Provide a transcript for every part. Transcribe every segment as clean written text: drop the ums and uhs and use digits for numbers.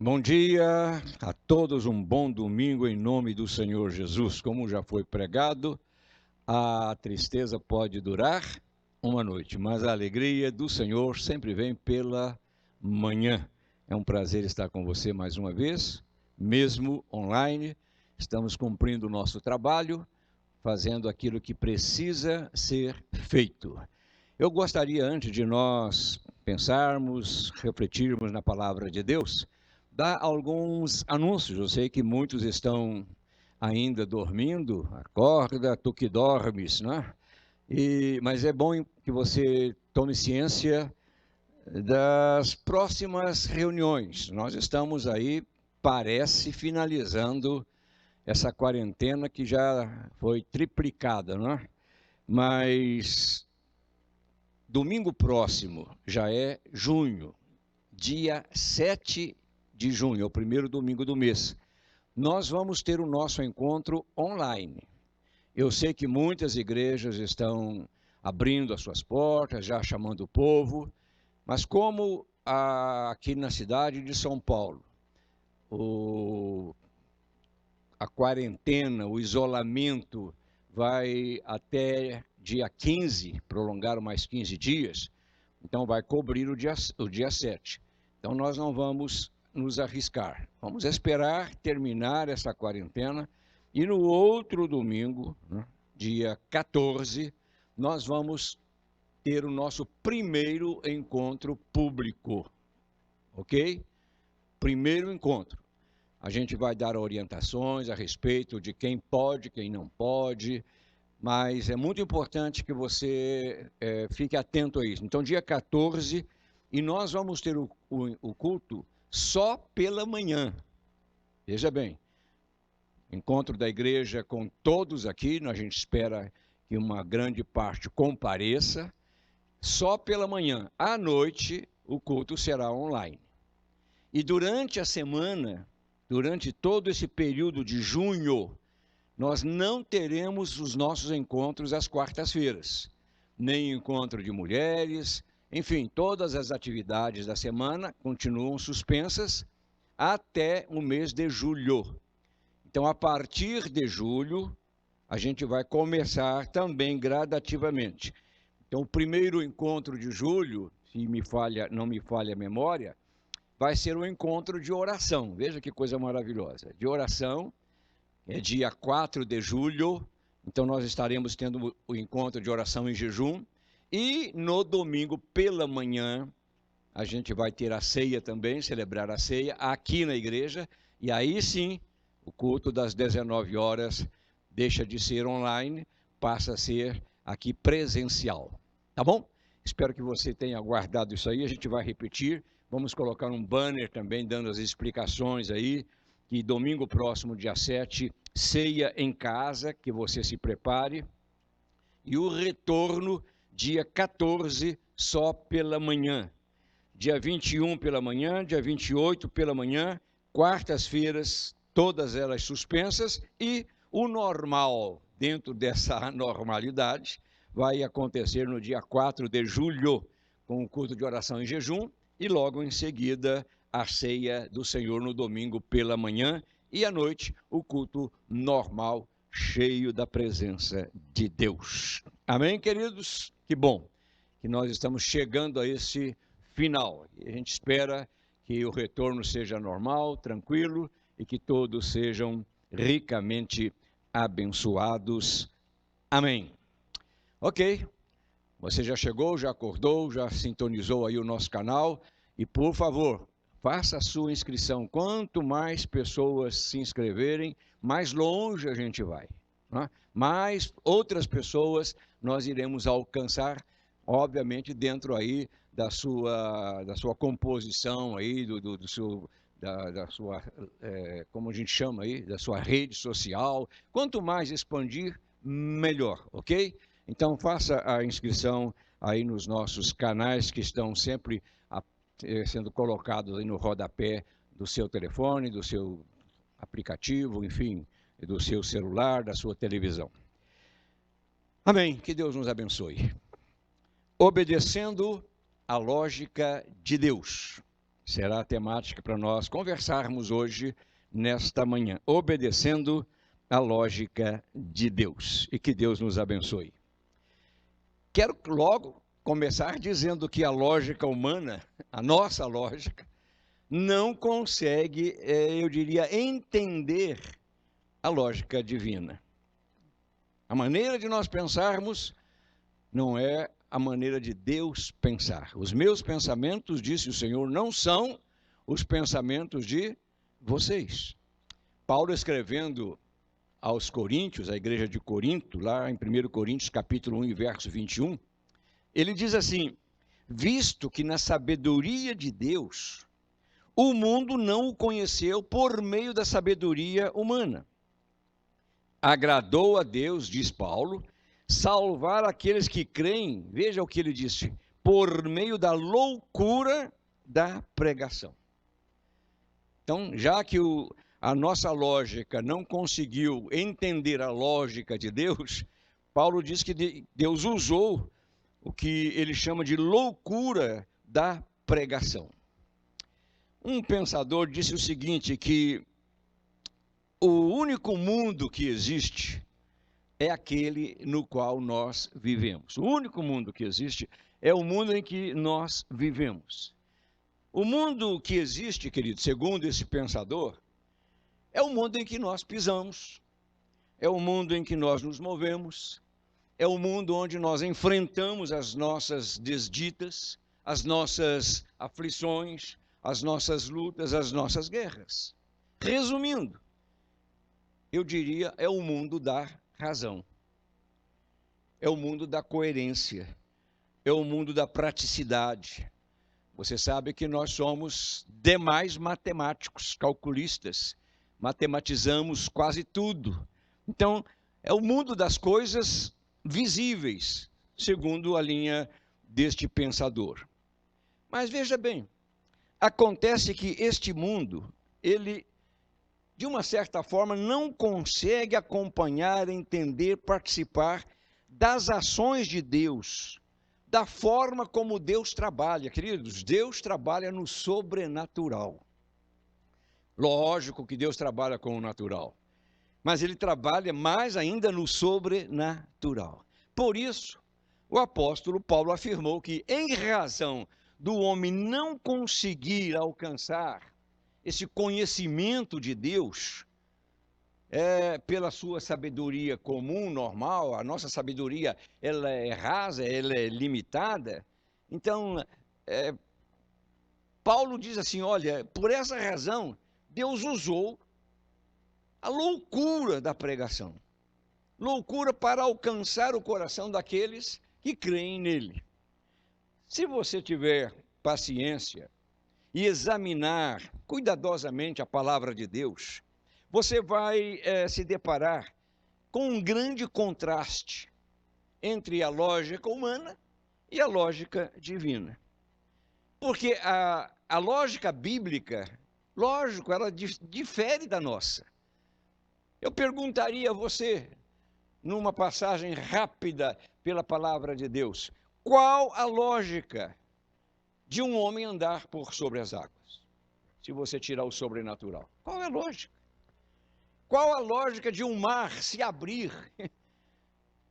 Bom dia a todos, um bom domingo em nome do Senhor Jesus. Como já foi pregado, a tristeza pode durar uma noite, mas a alegria do Senhor sempre vem pela manhã. É um prazer estar com você mais uma vez, mesmo online. Estamos cumprindo o nosso trabalho, fazendo aquilo que precisa ser feito. Eu gostaria, antes de nós pensarmos, refletirmos na palavra de Deus, dar alguns anúncios. Eu sei que muitos estão ainda dormindo, acorda, tu que dormes, né? Mas é bom que você tome ciência das próximas reuniões. Nós estamos aí, parece, finalizando essa quarentena que já foi triplicada, né? Mas domingo próximo já é junho, dia 7 de junho, é o primeiro domingo do mês. Nós vamos ter o nosso encontro online. Eu sei que muitas igrejas estão abrindo as suas portas, já chamando o povo, mas como aqui na cidade de São Paulo, a quarentena, o isolamento vai até dia 15, prolongar mais 15 dias, então vai cobrir o dia 7. Então nós não vamos nos arriscar. Vamos esperar terminar essa quarentena e no outro domingo, né, dia 14, nós vamos ter o nosso primeiro encontro público, ok? Primeiro encontro. A gente vai dar orientações a respeito de quem pode, quem não pode, mas é muito importante que você fique atento a isso. Então, dia 14, e nós vamos ter o culto só pela manhã. Veja bem, encontro da igreja com todos aqui, a gente espera que uma grande parte compareça, só pela manhã. À noite, o culto será online. E durante a semana, durante todo esse período de junho, nós não teremos os nossos encontros às quartas-feiras, nem encontro de mulheres, enfim, todas as atividades da semana continuam suspensas até o mês de julho. Então, a partir de julho, a gente vai começar também gradativamente. Então, o primeiro encontro de julho, se não me falha a memória, vai ser um encontro de oração. Veja que coisa maravilhosa. De oração, é dia 4 de julho, então nós estaremos tendo o encontro de oração em jejum. E no domingo pela manhã, a gente vai ter a ceia também, celebrar a ceia aqui na igreja. E aí sim, o culto das 19 horas deixa de ser online, passa a ser aqui presencial. Tá bom? Espero que você tenha guardado isso aí, a gente vai repetir. Vamos colocar um banner também dando as explicações aí, que domingo próximo, dia 7, ceia em casa, que você se prepare. E o retorno, dia 14, só pela manhã. Dia 21 pela manhã, dia 28 pela manhã, quartas-feiras, todas elas suspensas, e o normal, dentro dessa normalidade, vai acontecer no dia 4 de julho, com o culto de oração em jejum, e logo em seguida a ceia do Senhor no domingo pela manhã, e à noite o culto normal, cheio da presença de Deus. Amém, queridos? Que bom que nós estamos chegando a esse final. E a gente espera que o retorno seja normal, tranquilo e que todos sejam ricamente abençoados. Amém. Ok, você já chegou, já acordou, já sintonizou aí o nosso canal e, por favor, faça a sua inscrição. Quanto mais pessoas se inscreverem, mais longe a gente vai, né? Mais outras pessoas nós iremos alcançar, obviamente dentro aí da sua composição aí, do seu, da sua, como a gente chama aí, da sua rede social. Quanto mais expandir, melhor, ok? Então faça a inscrição aí nos nossos canais que estão sempre sendo colocados aí no rodapé do seu telefone, do seu aplicativo, enfim, do seu celular, da sua televisão. Amém. Que Deus nos abençoe. Obedecendo a lógica de Deus. será a temática para nós conversarmos hoje, nesta manhã, obedecendo a lógica de Deus. E que Deus nos abençoe. Quero logo começar dizendo que a lógica humana, a nossa lógica, não consegue, eu diria, entender a lógica divina. A maneira de nós pensarmos não é a maneira de Deus pensar. Os meus pensamentos, disse o Senhor, não são os pensamentos de vocês. Paulo, escrevendo aos Coríntios, à igreja de Corinto, lá em 1 Coríntios capítulo 1 e verso 21, ele diz assim: visto que na sabedoria de Deus, o mundo não o conheceu por meio da sabedoria humana. Agradou a Deus, diz Paulo, salvar aqueles que creem, veja o que ele disse, por meio da loucura da pregação. Então, já que a nossa lógica não conseguiu entender a lógica de Deus, Paulo diz que Deus usou o que ele chama de loucura da pregação. Um pensador disse o seguinte, que o único mundo que existe é aquele no qual nós vivemos. O único mundo que existe é o mundo em que nós vivemos. O mundo que existe, querido, segundo esse pensador, é o mundo em que nós pisamos, é o mundo em que nós nos movemos, é o mundo onde nós enfrentamos as nossas desditas, as nossas aflições, as nossas lutas, as nossas guerras. Resumindo, eu diria, é o mundo da razão, é o mundo da coerência, é o mundo da praticidade. Você sabe que nós somos demais matemáticos, calculistas, matematizamos quase tudo. Então, é o mundo das coisas visíveis, segundo a linha deste pensador. Mas veja bem, acontece que este mundo, ele, de uma certa forma, não consegue acompanhar, entender, participar das ações de Deus, da forma como Deus trabalha. Queridos, Deus trabalha no sobrenatural. Lógico que Deus trabalha com o natural, mas ele trabalha mais ainda no sobrenatural. Por isso, o apóstolo Paulo afirmou que, em razão do homem não conseguir alcançar esse conhecimento de Deus, pela sua sabedoria comum, normal, a nossa sabedoria ela é rasa, ela é limitada. Então, Paulo diz assim, olha, por essa razão, Deus usou a loucura da pregação. Loucura para alcançar o coração daqueles que creem nele. Se você tiver paciência e examinar cuidadosamente a palavra de Deus, você vai se deparar com um grande contraste entre a lógica humana e a lógica divina. Porque a lógica bíblica, lógico, ela difere da nossa. Eu perguntaria a você, numa passagem rápida pela palavra de Deus, qual a lógica de um homem andar por sobre as águas? Se você tirar o sobrenatural, qual é a lógica? Qual a lógica de um mar se abrir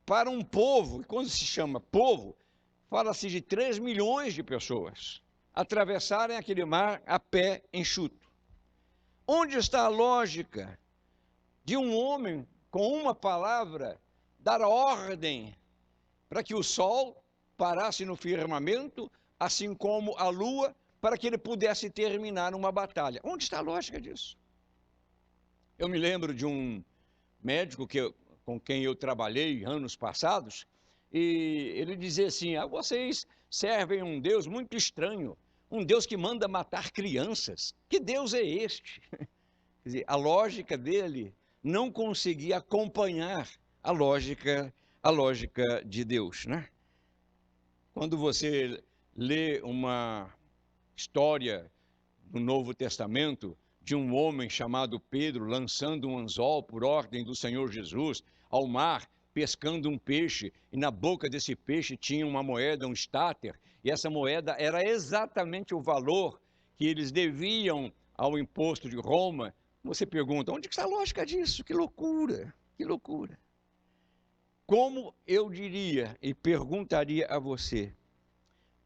para um povo? E quando se chama povo, fala-se de 3 milhões de pessoas atravessarem aquele mar a pé enxuto. Onde está a lógica de um homem, com uma palavra, dar ordem para que o sol parasse no firmamento, assim como a lua, para que ele pudesse terminar uma batalha? Onde está a lógica disso? Eu me lembro de um médico com quem eu trabalhei anos passados, e ele dizia assim, vocês servem um Deus muito estranho, um Deus que manda matar crianças. Que Deus é este? Quer dizer, a lógica dele não conseguia acompanhar a lógica de Deus, né? Quando você lê uma história no Novo Testamento de um homem chamado Pedro lançando um anzol por ordem do Senhor Jesus ao mar, pescando um peixe, e na boca desse peixe tinha uma moeda, um estáter, e essa moeda era exatamente o valor que eles deviam ao imposto de Roma, você pergunta, onde está a lógica disso? Que loucura, que loucura. Como eu diria e perguntaria a você,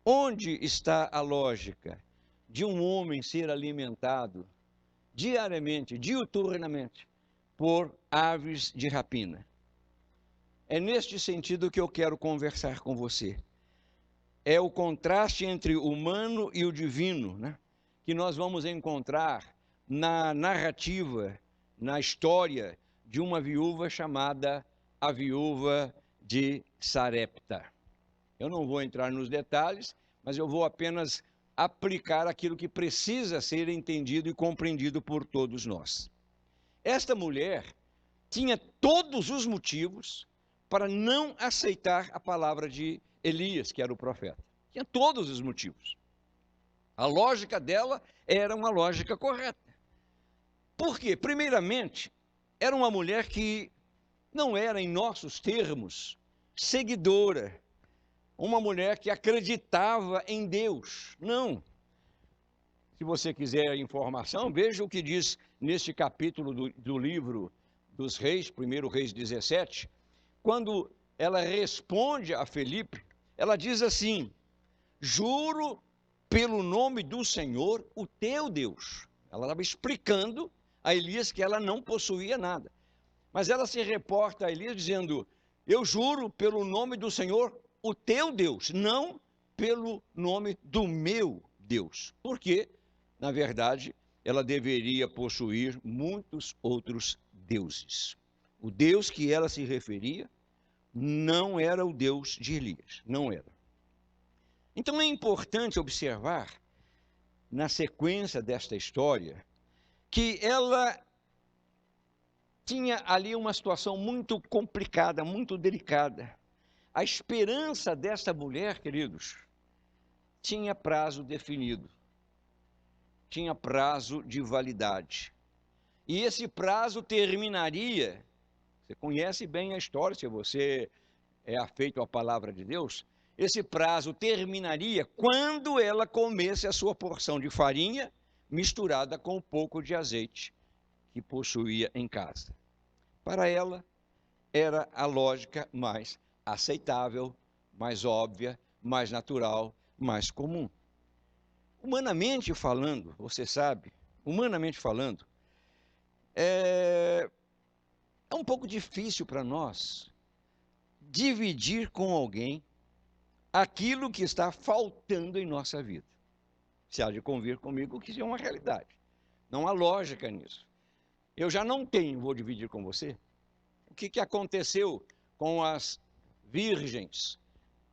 onde está a lógica de um homem ser alimentado diariamente, diuturnamente, por aves de rapina? É neste sentido que eu quero conversar com você. É o contraste entre o humano e o divino, né, que nós vamos encontrar na narrativa, na história de uma viúva chamada a viúva de Sarepta. Eu não vou entrar nos detalhes, mas eu vou apenas aplicar aquilo que precisa ser entendido e compreendido por todos nós. Esta mulher tinha todos os motivos para não aceitar a palavra de Elias, que era o profeta. Tinha todos os motivos. A lógica dela era uma lógica correta. Por quê? Primeiramente, era uma mulher que não era, em nossos termos, seguidora. Uma mulher que acreditava em Deus. Não. Se você quiser informação, veja o que diz neste capítulo do livro dos Reis, 1 Reis 17, quando ela responde a Felipe, ela diz assim: juro pelo nome do Senhor, o teu Deus. Ela estava explicando a Elias que ela não possuía nada. Mas ela se reporta a Elias dizendo: eu juro pelo nome do Senhor, o teu Deus, não pelo nome do meu Deus. Porque, na verdade, ela deveria possuir muitos outros deuses. O Deus que ela se referia não era o Deus de Elias, não era. Então é importante observar, na sequência desta história, que ela tinha ali uma situação muito complicada, muito delicada. A esperança desta mulher, queridos, tinha prazo definido, tinha prazo de validade. E esse prazo terminaria, você conhece bem a história, se você é afeito à palavra de Deus, esse prazo terminaria quando ela comesse a sua porção de farinha misturada com um pouco de azeite que possuía em casa. Para ela, era a lógica mais aceitável, mais óbvia, mais natural, mais comum. Humanamente falando, você sabe, humanamente falando, é um pouco difícil para nós dividir com alguém aquilo que está faltando em nossa vida. Você há de convir comigo que isso é uma realidade. Não há lógica nisso. Eu já não tenho, vou dividir com você, o que aconteceu com as virgens,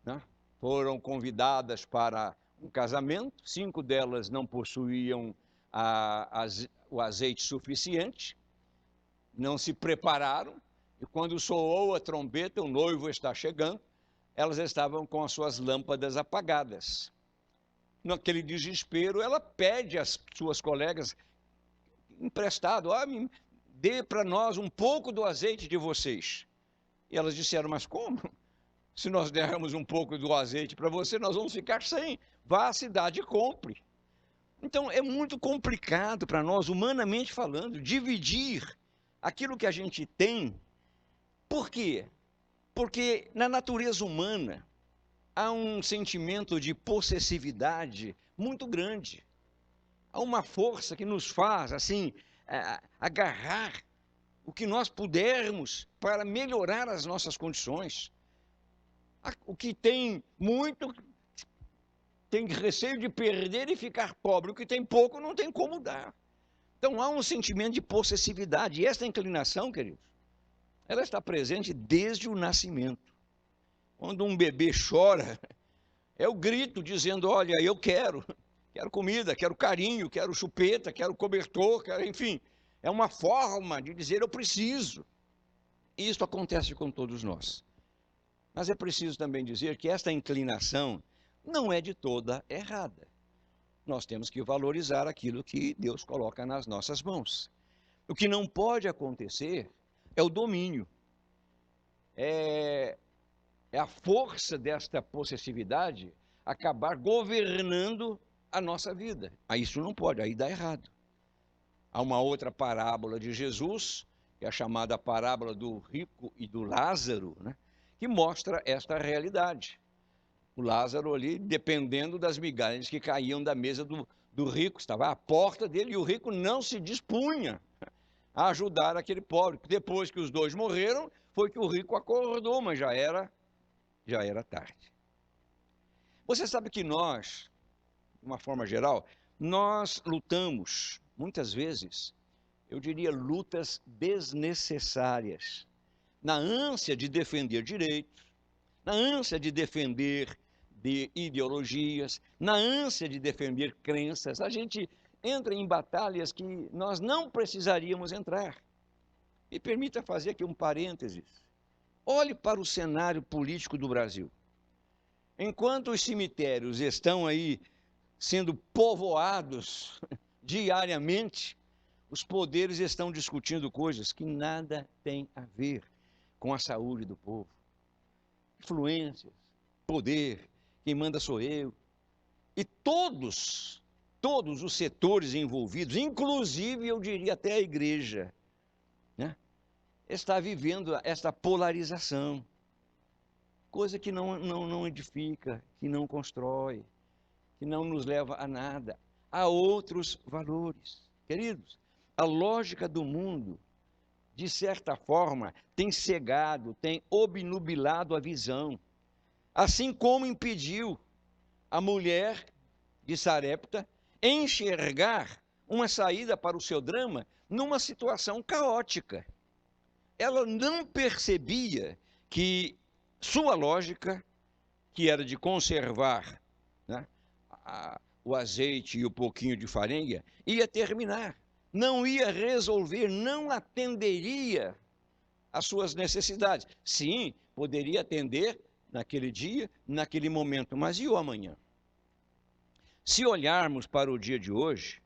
né? Foram convidadas para um casamento, 5 delas não possuíam o azeite suficiente, não se prepararam, e quando soou a trombeta, o noivo está chegando, elas estavam com as suas lâmpadas apagadas. Naquele desespero, ela pede às suas colegas, emprestado, dê para nós um pouco do azeite de vocês. E elas disseram, mas como? Se nós dermos um pouco do azeite para você, nós vamos ficar sem. Vá à cidade e compre. Então, é muito complicado para nós, humanamente falando, dividir aquilo que a gente tem. Por quê? Porque na natureza humana há um sentimento de possessividade muito grande. Há uma força que nos faz, assim, agarrar o que nós pudermos para melhorar as nossas condições. O que tem muito tem receio de perder e ficar pobre. O que tem pouco não tem como dar. Então há um sentimento de possessividade. E esta inclinação, queridos, ela está presente desde o nascimento. Quando um bebê chora, é o grito dizendo, olha, eu quero comida, quero carinho, quero chupeta, quero cobertor, enfim. É uma forma de dizer, eu preciso. E isso acontece com todos nós. Mas é preciso também dizer que esta inclinação não é de toda errada. Nós temos que valorizar aquilo que Deus coloca nas nossas mãos. O que não pode acontecer é o domínio. É a força desta possessividade acabar governando a nossa vida. Aí isso não pode, aí dá errado. Há uma outra parábola de Jesus, que é a chamada parábola do rico e do Lázaro, né, que mostra esta realidade. O Lázaro ali, dependendo das migalhas que caíam da mesa do rico, estava à porta dele, e o rico não se dispunha a ajudar aquele pobre. Depois que os dois morreram, foi que o rico acordou, mas já era tarde. Você sabe que nós, de uma forma geral, nós lutamos, muitas vezes, eu diria lutas desnecessárias, na ânsia de defender direitos, na ânsia de defender ideologias, na ânsia de defender crenças. A gente entra em batalhas que nós não precisaríamos entrar. Me permita fazer aqui um parênteses. Olhe para o cenário político do Brasil. Enquanto os cemitérios estão aí sendo povoados diariamente, os poderes estão discutindo coisas que nada têm a ver com a saúde do povo. Influências, poder, quem manda sou eu. E todos os setores envolvidos, inclusive eu diria até a igreja, né, está vivendo esta polarização. Coisa que não edifica, que não constrói, que não nos leva a nada, a outros valores. Queridos, a lógica do mundo, de certa forma, tem cegado, tem obnubilado a visão, assim como impediu a mulher de Sarepta enxergar uma saída para o seu drama numa situação caótica. Ela não percebia que sua lógica, que era de conservar, né, o azeite e o pouquinho de farinha, ia terminar. Não ia resolver, não atenderia às suas necessidades. Sim, poderia atender naquele dia, naquele momento, mas e o amanhã? Se olharmos para o dia de hoje,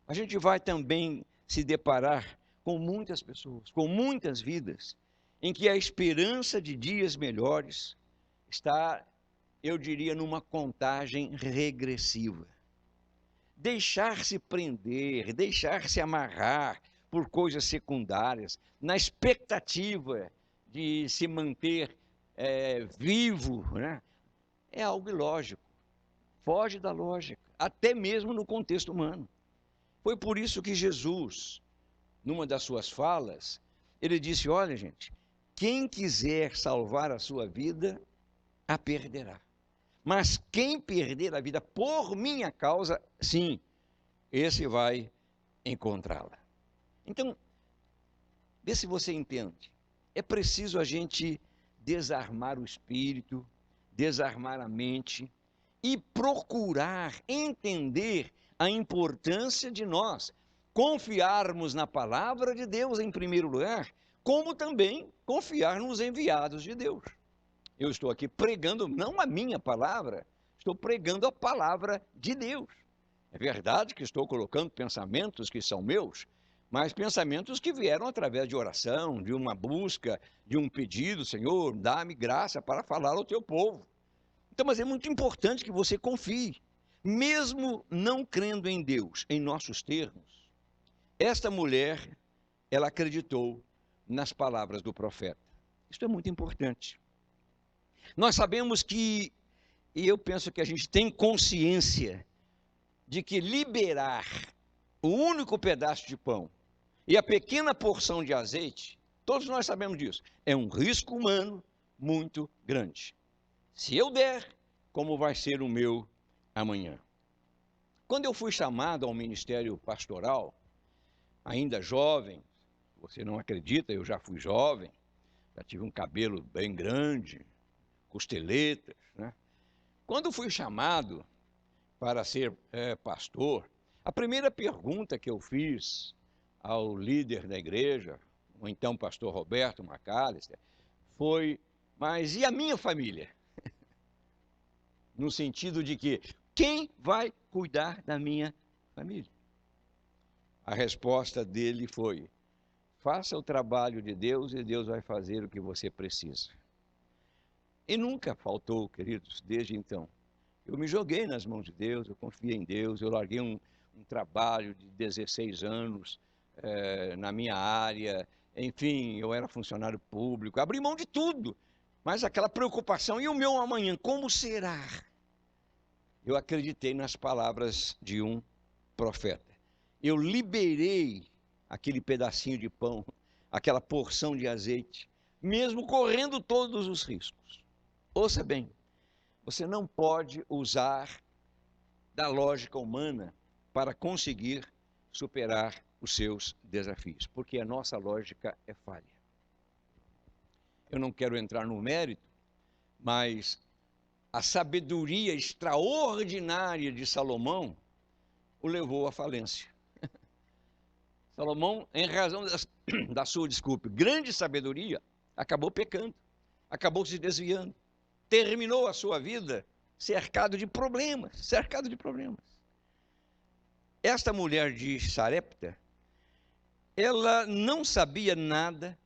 a gente vai também se deparar com muitas pessoas, com muitas vidas, em que a esperança de dias melhores está, eu diria, numa contagem regressiva. Deixar-se prender, deixar-se amarrar por coisas secundárias, na expectativa de se manter vivo, né, é algo ilógico, foge da lógica, até mesmo no contexto humano. Foi por isso que Jesus, numa das suas falas, ele disse: olha, gente, quem quiser salvar a sua vida, a perderá. Mas quem perder a vida por minha causa, sim, esse vai encontrá-la. Então, vê se você entende. É preciso a gente desarmar o espírito, desarmar a mente e procurar entender a importância de nós confiarmos na palavra de Deus em primeiro lugar, como também confiar nos enviados de Deus. Eu estou aqui pregando não a minha palavra, estou pregando a palavra de Deus. É verdade que estou colocando pensamentos que são meus, mas pensamentos que vieram através de oração, de uma busca, de um pedido: Senhor, dá-me graça para falar ao teu povo. Então, mas é muito importante que você confie, mesmo não crendo em Deus, em nossos termos. Esta mulher, ela acreditou nas palavras do profeta. Isso é muito importante. Nós sabemos que, e eu penso que a gente tem consciência de que liberar o único pedaço de pão e a pequena porção de azeite, todos nós sabemos disso, é um risco humano muito grande. Se eu der, como vai ser o meu amanhã? Quando eu fui chamado ao ministério pastoral, ainda jovem, você não acredita, eu já fui jovem, já tive um cabelo bem grande, costeletas, né? Quando fui chamado para ser pastor, a primeira pergunta que eu fiz ao líder da igreja, o então pastor Roberto Macalister, foi: mas e a minha família? No sentido de que, quem vai cuidar da minha família? A resposta dele foi: faça o trabalho de Deus e Deus vai fazer o que você precisa. E nunca faltou, queridos, desde então, Eu me joguei nas mãos de Deus, eu confiei em Deus, eu larguei um trabalho de 16 anos na minha área, enfim, eu era funcionário público, abri mão de tudo, mas aquela preocupação, e o meu amanhã, como será? Eu acreditei nas palavras de um profeta. Eu liberei aquele pedacinho de pão, aquela porção de azeite, mesmo correndo todos os riscos. Ouça bem, você não pode usar da lógica humana para conseguir superar os seus desafios, porque a nossa lógica é falha. Eu não quero entrar no mérito, mas a sabedoria extraordinária de Salomão o levou à falência. Salomão, em razão da sua, grande sabedoria, acabou pecando, acabou se desviando, terminou a sua vida cercado de problemas, Esta mulher de Sarepta, ela não sabia nada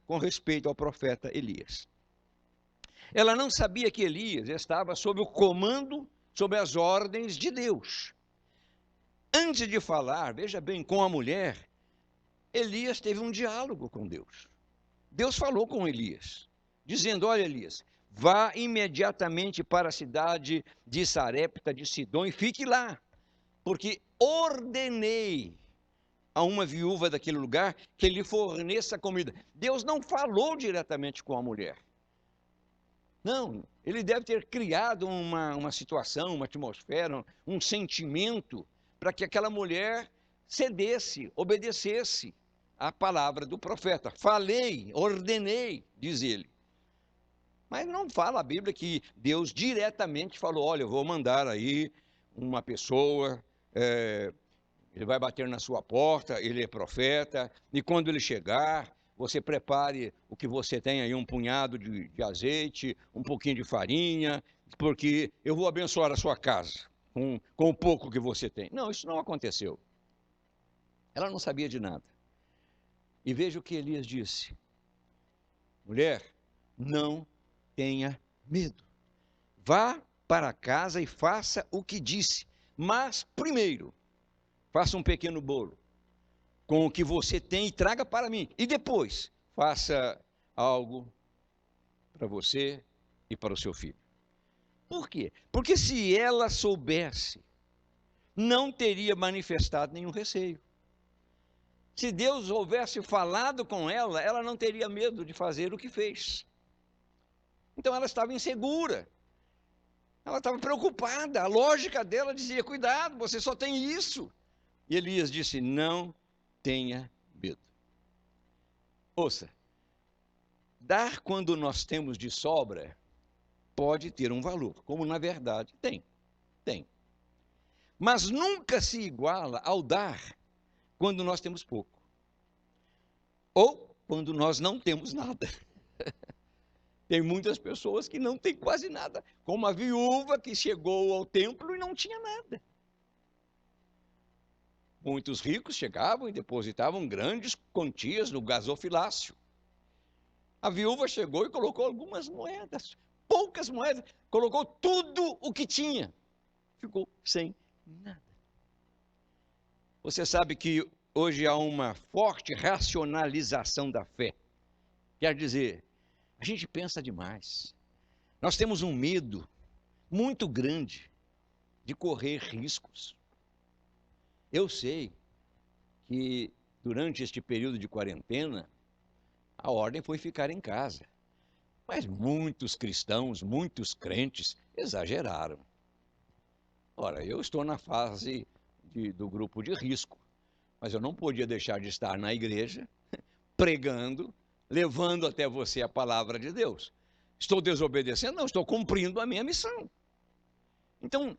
com respeito ao profeta Elias. Ela não sabia que Elias estava sob o comando, sob as ordens de Deus. Antes de falar, veja bem, com a mulher, Elias teve um diálogo com Deus. Deus falou com Elias, dizendo: olha, Elias, vá imediatamente para a cidade de Sarepta de Sidom e fique lá, porque ordenei a uma viúva daquele lugar que lhe forneça comida. Deus não falou diretamente com a mulher. Não, ele deve ter criado uma situação, uma atmosfera, um sentimento, para que aquela mulher cedesse, obedecesse à palavra do profeta. Falei, ordenei, diz ele. Mas não fala a Bíblia que Deus diretamente falou: olha, eu vou mandar aí uma pessoa, ele vai bater na sua porta, ele é profeta, e quando ele chegar, você prepare o que você tem aí, um punhado de azeite, um pouquinho de farinha, porque eu vou abençoar a sua casa com o pouco que você tem. Não, isso não aconteceu. Ela não sabia de nada. E veja o que Elias disse: mulher, não tenha medo. Vá para casa e faça o que disse, mas primeiro, faça um pequeno bolo com o que você tem e traga para mim. E depois, faça algo para você e para o seu filho. Por quê? Porque se ela soubesse, não teria manifestado nenhum receio. Se Deus houvesse falado com ela, ela não teria medo de fazer o que fez. Então ela estava insegura. Ela estava preocupada. A lógica dela dizia: cuidado, você só tem isso. E Elias disse: não tenha medo. Ouça, dar quando nós temos de sobra pode ter um valor, como na verdade tem. Mas nunca se iguala ao dar quando nós temos pouco. Ou quando nós não temos nada. Tem muitas pessoas que não têm quase nada, como a viúva que chegou ao templo e não tinha nada. Muitos ricos chegavam e depositavam grandes quantias no gasofilácio. A viúva chegou e colocou algumas moedas, poucas moedas, colocou tudo o que tinha. Ficou sem nada. Você sabe que hoje há uma forte racionalização da fé. Quer dizer, a gente pensa demais. Nós temos um medo muito grande de correr riscos. Eu sei que durante este período de quarentena, a ordem foi ficar em casa. Mas muitos cristãos, muitos crentes exageraram. Ora, eu estou na fase do grupo de risco, mas eu não podia deixar de estar na igreja, pregando, levando até você a palavra de Deus. Estou desobedecendo? Não, estou cumprindo a minha missão. Então,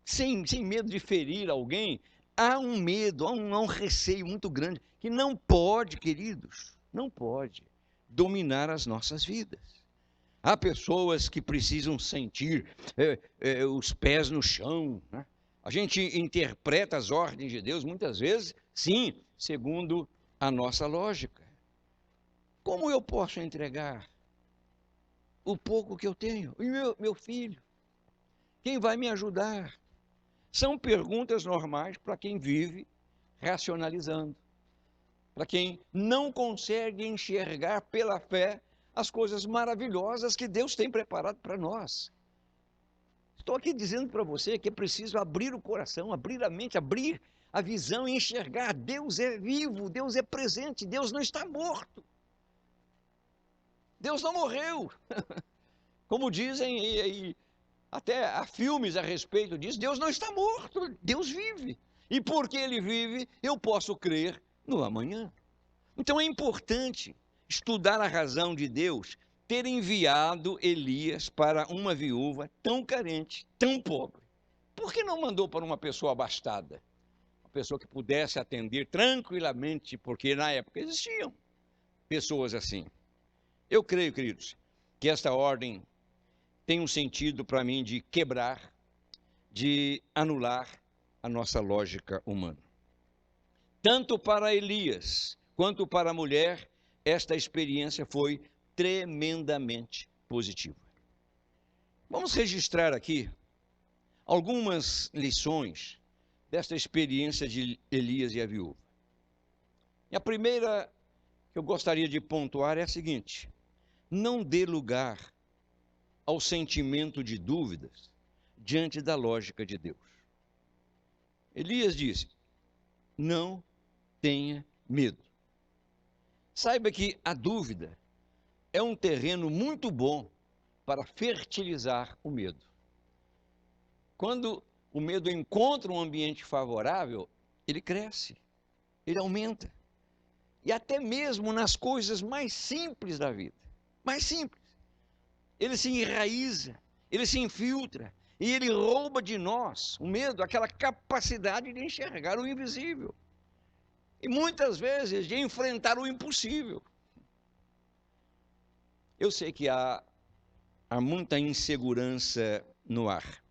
sem medo de ferir alguém, há um medo, há um receio muito grande, que não pode, queridos, não pode dominar as nossas vidas. Há pessoas que precisam sentir os pés no chão, né? A gente interpreta as ordens de Deus muitas vezes, sim, segundo a nossa lógica. Como eu posso entregar o pouco que eu tenho? E meu filho? Quem vai me ajudar? São perguntas normais para quem vive racionalizando, para quem não consegue enxergar pela fé as coisas maravilhosas que Deus tem preparado para nós. Estou aqui dizendo para você que é preciso abrir o coração, abrir a mente, abrir a visão e enxergar. Deus é vivo, Deus é presente, Deus não está morto. Deus não morreu. Como dizem, e até há filmes a respeito disso, Deus não está morto, Deus vive. E porque Ele vive, eu posso crer no amanhã. Então é importante estudar a razão de Deus ter enviado Elias para uma viúva tão carente, tão pobre. Por que não mandou para uma pessoa abastada? Uma pessoa que pudesse atender tranquilamente, porque na época existiam pessoas assim. Eu creio, queridos, que esta ordem tem um sentido para mim de quebrar, de anular a nossa lógica humana. Tanto para Elias quanto para a mulher, esta experiência foi tremendamente positiva. Vamos registrar aqui algumas lições desta experiência de Elias e a viúva. E a primeira que eu gostaria de pontuar é a seguinte: não dê lugar ao sentimento de dúvidas diante da lógica de Deus. Elias disse: não tenha medo. Saiba que a dúvida é um terreno muito bom para fertilizar o medo. Quando o medo encontra um ambiente favorável, ele cresce, ele aumenta. E até mesmo nas coisas mais simples da vida, mais simples, ele se enraiza, ele se infiltra, e ele rouba de nós, o medo, aquela capacidade de enxergar o invisível. E muitas vezes de enfrentar o impossível. Eu sei que há muita insegurança no ar.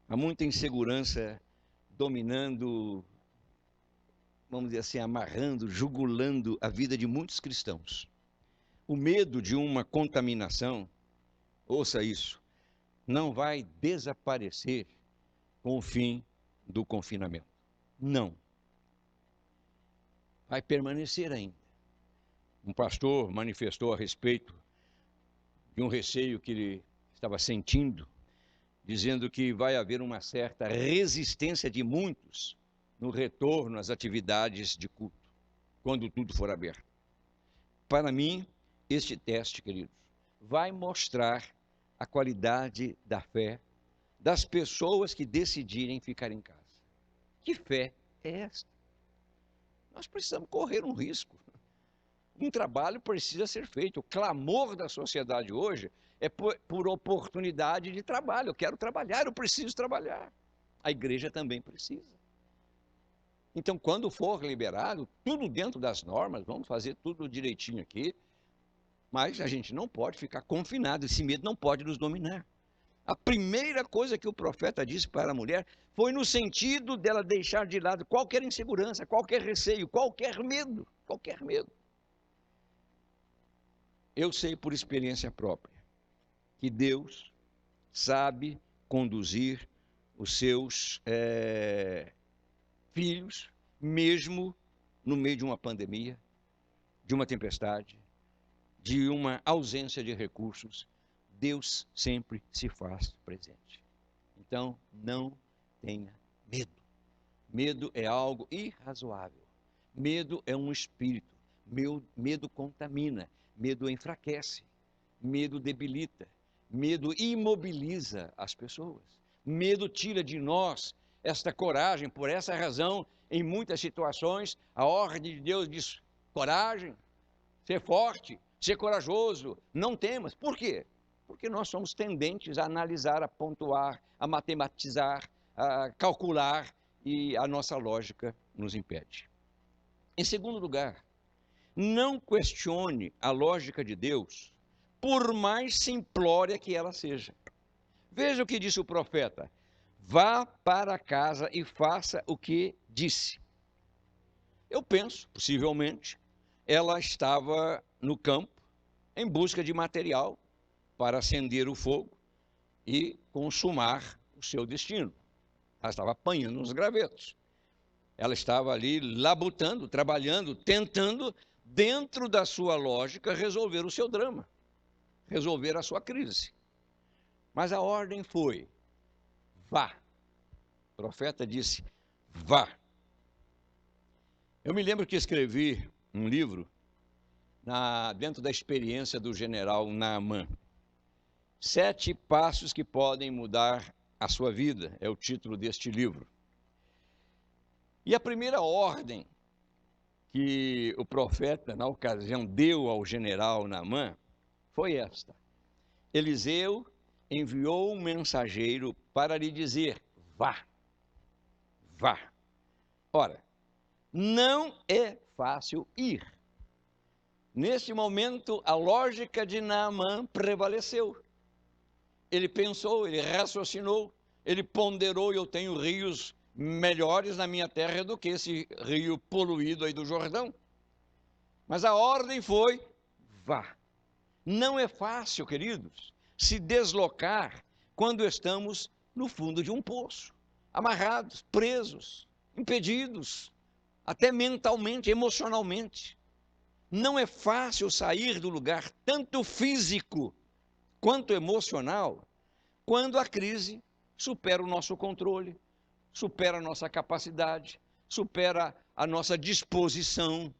Há muita insegurança dominando, vamos dizer assim, amarrando, jugulando a vida de muitos cristãos. O medo de uma contaminação, ouça isso, não vai desaparecer com o fim do confinamento. Não. Vai permanecer ainda. Um pastor manifestou a respeito de um receio que ele estava sentindo, dizendo que vai haver uma certa resistência de muitos no retorno às atividades de culto, quando tudo for aberto. Para mim, este teste, queridos, vai mostrar a qualidade da fé das pessoas que decidirem ficar em casa. Que fé é esta? Nós precisamos correr um risco. Um trabalho precisa ser feito. O clamor da sociedade hoje é por oportunidade de trabalho. Eu quero trabalhar, eu preciso trabalhar. A igreja também precisa. Então, quando for liberado, tudo dentro das normas, vamos fazer tudo direitinho aqui, mas a gente não pode ficar confinado, esse medo não pode nos dominar. A primeira coisa que o profeta disse para a mulher foi no sentido dela deixar de lado qualquer insegurança, qualquer receio, qualquer medo, qualquer medo. Eu sei por experiência própria que Deus sabe conduzir os seus filhos, mesmo no meio de uma pandemia, de uma tempestade, de uma ausência de recursos. Deus sempre se faz presente. Então, não tenha medo. Medo é algo irrazoável. Medo é um espírito. Medo contamina. Medo enfraquece. Medo debilita. Medo imobiliza as pessoas. Medo tira de nós esta coragem. Por essa razão, em muitas situações, a ordem de Deus diz: coragem, ser forte, ser corajoso, não temas. Por quê? Porque nós somos tendentes a analisar, a pontuar, a matematizar, a calcular, e a nossa lógica nos impede. Em segundo lugar, não questione a lógica de Deus, por mais simplória que ela seja. Veja o que disse o profeta: vá para casa e faça o que disse. Eu penso, possivelmente, ela estava no campo em busca de material para acender o fogo, e consumar o seu destino. Ela estava apanhando uns gravetos. Ela estava ali labutando, trabalhando, tentando, dentro da sua lógica, resolver o seu drama, resolver a sua crise. Mas a ordem foi: vá. O profeta disse: vá. Eu me lembro que escrevi um livro dentro da experiência do general Naamã. 7 passos que podem mudar a sua vida, é o título deste livro. E a primeira ordem que o profeta, na ocasião, deu ao general Naamã foi esta: Eliseu enviou um mensageiro para lhe dizer: vá, vá. Ora, não é fácil ir. Neste momento, a lógica de Naamã prevaleceu. Ele pensou, ele raciocinou, ele ponderou: eu tenho rios melhores na minha terra do que esse rio poluído aí do Jordão. Mas a ordem foi: vá. Não é fácil, queridos, se deslocar quando estamos no fundo de um poço, amarrados, presos, impedidos, até mentalmente, emocionalmente. Não é fácil sair do lugar, tanto físico quanto emocional, quando a crise supera o nosso controle, supera a nossa capacidade, supera a nossa disposição,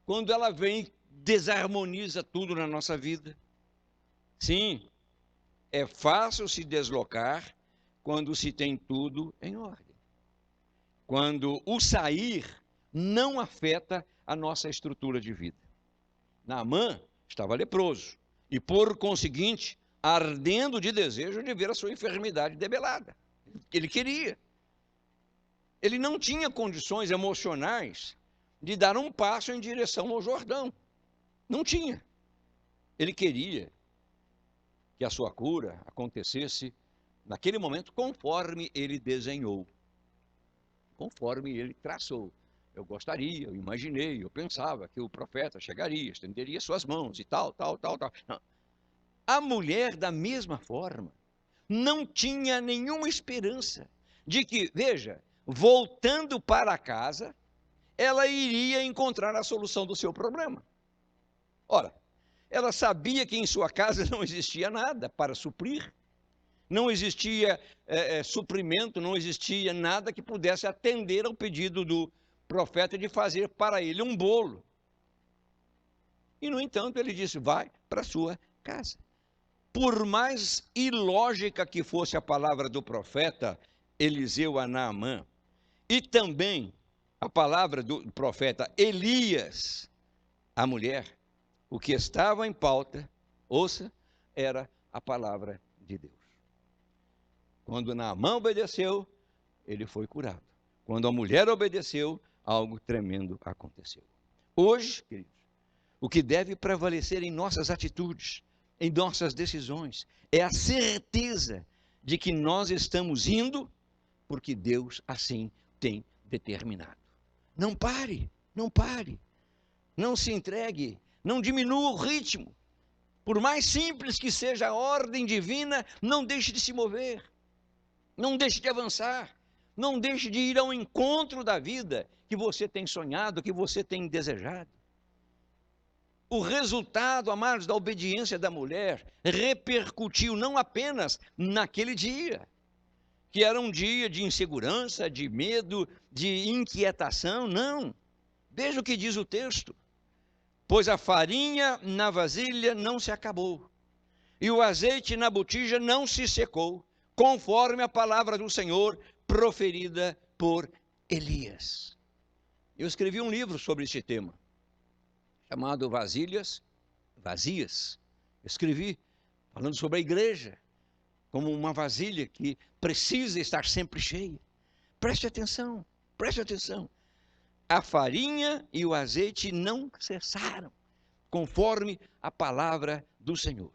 quando ela vem, desarmoniza tudo na nossa vida. Sim, é fácil se deslocar quando se tem tudo em ordem, quando o sair não afeta a nossa estrutura de vida. Naamã estava leproso e, por conseguinte, ardendo de desejo de ver a sua enfermidade debelada. Ele queria. Ele não tinha condições emocionais de dar um passo em direção ao Jordão. Não tinha. Ele queria que a sua cura acontecesse naquele momento conforme ele desenhou, conforme ele traçou. Eu gostaria, eu imaginei, eu pensava que o profeta chegaria, estenderia suas mãos e tal. Não. A mulher, da mesma forma, não tinha nenhuma esperança de que, veja, voltando para casa, ela iria encontrar a solução do seu problema. Ora, ela sabia que em sua casa não existia nada para suprir, não existia suprimento, não existia nada que pudesse atender ao pedido do profeta de fazer para ele um bolo. E, no entanto, ele disse: vai para a sua casa. Por mais ilógica que fosse a palavra do profeta Eliseu a Naamã, e também a palavra do profeta Elias à mulher, o que estava em pauta, ouça, era a palavra de Deus. Quando Naamã obedeceu, ele foi curado. Quando a mulher obedeceu, algo tremendo aconteceu. Hoje, queridos, o que deve prevalecer em nossas atitudes, em nossas decisões, é a certeza de que nós estamos indo porque Deus assim tem determinado. Não pare, não pare, não se entregue, não diminua o ritmo. Por mais simples que seja a ordem divina, não deixe de se mover, não deixe de avançar, não deixe de ir ao encontro da vida que você tem sonhado, que você tem desejado. O resultado, amados, da obediência da mulher repercutiu não apenas naquele dia, que era um dia de insegurança, de medo, de inquietação, não. Veja o que diz o texto: pois a farinha na vasilha não se acabou, e o azeite na botija não se secou, conforme a palavra do Senhor proferida por Elias. Eu escrevi um livro sobre esse tema, chamado Vasilhas Vazias. Eu escrevi falando sobre a igreja como uma vasilha que precisa estar sempre cheia. Preste atenção, preste atenção. A farinha e o azeite não cessaram, conforme a palavra do Senhor.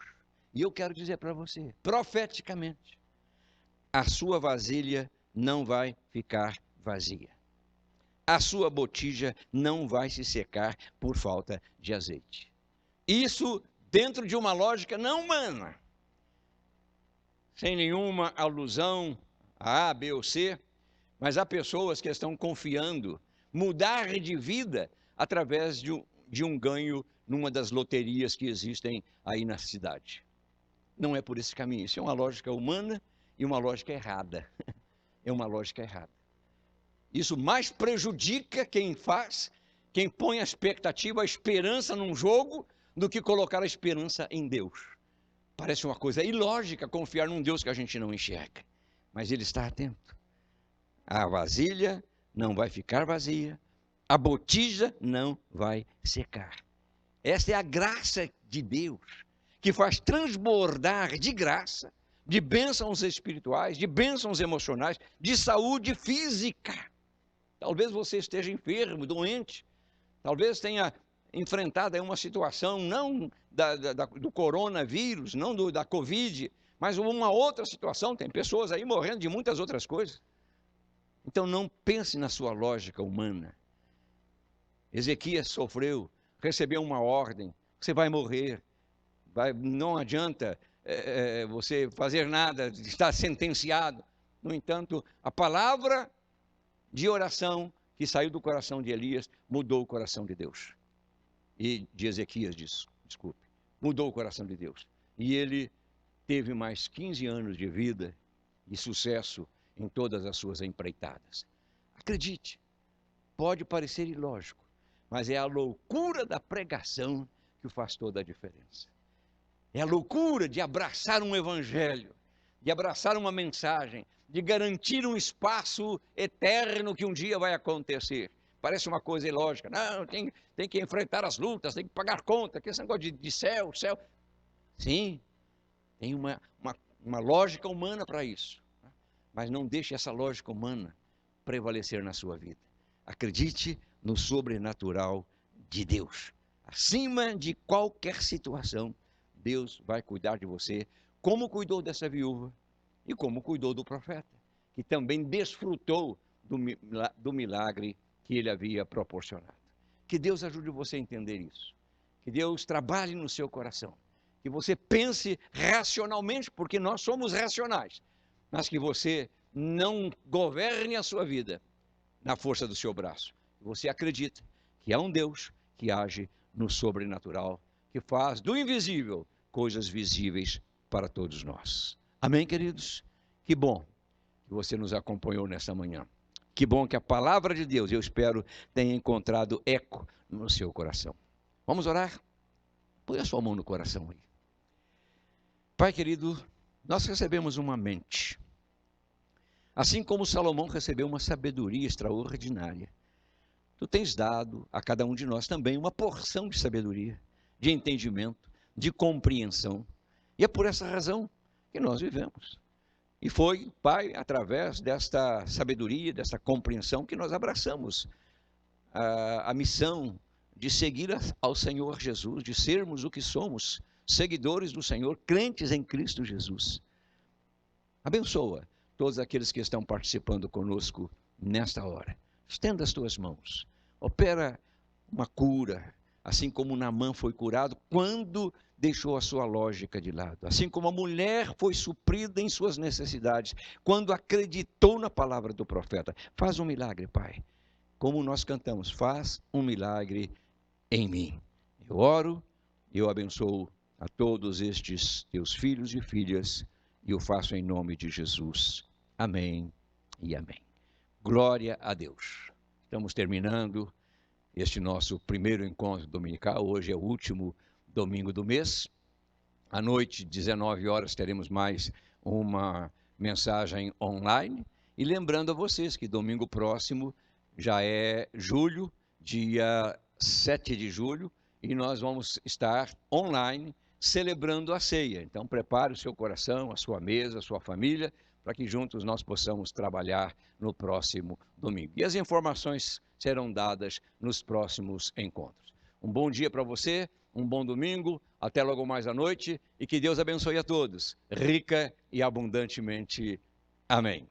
E eu quero dizer para você, profeticamente, a sua vasilha não vai ficar vazia. A sua botija não vai se secar por falta de azeite. Isso dentro de uma lógica não humana. sem nenhuma alusão a A, B ou C, mas há pessoas que estão confiando mudar de vida através de um ganho numa das loterias que existem aí na cidade. Não é por esse caminho, isso é uma lógica humana e uma lógica errada. É uma lógica errada. Isso mais prejudica quem faz, quem põe a expectativa, a esperança num jogo, do que colocar a esperança em Deus. Parece uma coisa ilógica confiar num Deus que a gente não enxerga, mas Ele está atento. A vasilha não vai ficar vazia, a botija não vai secar. Essa é a graça de Deus, que faz transbordar de graça, de bênçãos espirituais, de bênçãos emocionais, de saúde física. Talvez você esteja enfermo, doente, talvez tenha enfrentado uma situação não do coronavírus, não da Covid, mas uma outra situação. Tem pessoas aí morrendo de muitas outras coisas. Então não pense na sua lógica humana. Ezequias recebeu uma ordem: você vai morrer, não adianta você fazer nada, está sentenciado. No entanto, a palavra de oração que saiu do coração de Elias mudou o coração de Deus. E de Ezequias, desculpe, mudou o coração de Deus. E ele teve mais 15 anos de vida e sucesso em todas as suas empreitadas. Acredite, pode parecer ilógico, mas é a loucura da pregação que faz toda a diferença. É a loucura de abraçar um evangelho, de abraçar uma mensagem, de garantir um espaço eterno que um dia vai acontecer. Parece uma coisa ilógica. Não, tem que enfrentar as lutas, tem que pagar conta, que esse negócio de céu. Sim, tem uma lógica humana para isso. Mas não deixe essa lógica humana prevalecer na sua vida. Acredite no sobrenatural de Deus. Acima de qualquer situação, Deus vai cuidar de você, como cuidou dessa viúva e como cuidou do profeta, que também desfrutou do milagre que ele havia proporcionado. Que Deus ajude você a entender isso. Que Deus trabalhe no seu coração. Que você pense racionalmente, porque nós somos racionais, mas que você não governe a sua vida na força do seu braço. Você acredita que há um Deus que age no sobrenatural, que faz do invisível coisas visíveis para todos nós. Amém, queridos? Que bom que você nos acompanhou nessa manhã. Que bom que a palavra de Deus, eu espero, tenha encontrado eco no seu coração. Vamos orar? Põe a sua mão no coração aí. Pai querido, nós recebemos uma mente. Assim como Salomão recebeu uma sabedoria extraordinária, tu tens dado a cada um de nós também uma porção de sabedoria, de entendimento, de compreensão. E é por essa razão que nós vivemos. E foi, Pai, através desta sabedoria, desta compreensão, que nós abraçamos a missão de seguir ao Senhor Jesus, de sermos o que somos, seguidores do Senhor, crentes em Cristo Jesus. Abençoa todos aqueles que estão participando conosco nesta hora. Estenda as tuas mãos. Opera uma cura, assim como Naamã foi curado quando deixou a sua lógica de lado. Assim como a mulher foi suprida em suas necessidades quando acreditou na palavra do profeta. Faz um milagre, Pai. Como nós cantamos, faz um milagre em mim. Eu oro, eu abençoo a todos estes teus filhos e filhas e o faço em nome de Jesus. Amém e amém. Glória a Deus. Estamos terminando este nosso primeiro encontro dominical. Hoje é o último domingo do mês. À noite, 19 horas, teremos mais uma mensagem online. E lembrando a vocês que domingo próximo já é julho, dia 7 de julho, e nós vamos estar online celebrando a ceia. Então prepare o seu coração, a sua mesa, a sua família, para que juntos nós possamos trabalhar no próximo domingo. E as informações serão dadas nos próximos encontros. Um bom dia para você, um bom domingo, até logo mais à noite, e que Deus abençoe a todos, rica e abundantemente. Amém.